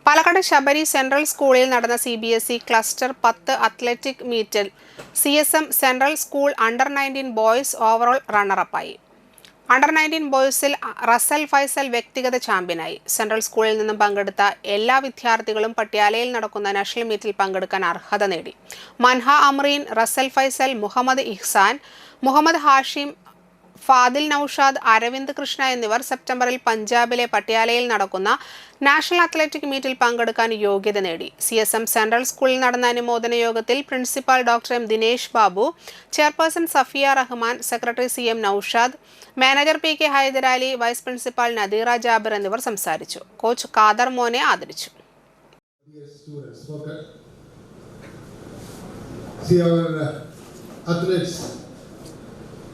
Palakkad Sabari central സ്കൂളിൽ നടന്ന CBSE cluster 10 athletic മീറ്റിൽ CSM central school under 19 boys overall റണ്ണറപ്പായി. അണ്ടർ 19 ബോയ്സിൽ റസൽ ഫൈസൽ വ്യക്തിഗത ചാമ്പ്യനായി. സെൻട്രൽ സ്കൂളിൽ നിന്നും പങ്കെടുത്ത എല്ലാ വിദ്യാർത്ഥികളും പട്യാലയിൽ നടക്കുന്ന നാഷണൽ മീറ്റിൽ പങ്കെടുക്കാൻ അർഹത നേടി. മൻഹ അമ്രീൻ, റസൽ ഫൈസൽ, മുഹമ്മദ് ഇഹ്സാൻ, മുഹമ്മദ് ഹാഷിം, ഫാദിൽ നൌഷാദ്, അരവിന്ദ് കൃഷ്ണ എന്നിവർ സെപ്റ്റംബറിൽ പഞ്ചാബിലെ പട്യാലയിൽ നടക്കുന്ന നാഷണൽ അത്ലറ്റിക് മീറ്റിൽ പങ്കെടുക്കാൻ യോഗ്യത നേടി. CSM സെൻട്രൽ സ്കൂളിൽ നടന്ന അനുമോദന യോഗത്തിൽ principal doctor M. Dinesh Babu, chairperson Safiya Rahman, secretary CM Noushad, manager PK Haidarali, vice principal Nadeera Jabir എന്നിവർ സംസാരിച്ചു. കോച്ച് ഖാദർ മോനെ ആദരിച്ചു.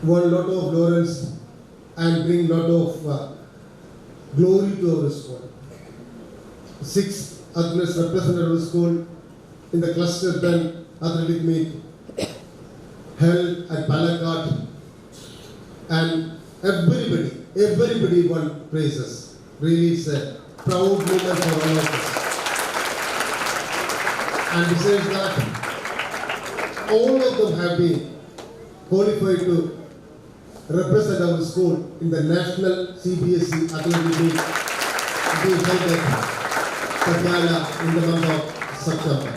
Won lot of laurels and bring lot of glory to our school. 6 athletes represented our school in the cluster 10 athletic meet held at Palakkad, and everybody won prizes. Really, it's a proud moment for all of us. And besides that, all of them have been qualified to represent our school in the national CBSE athletic meet to be held at Patiala in the month of September.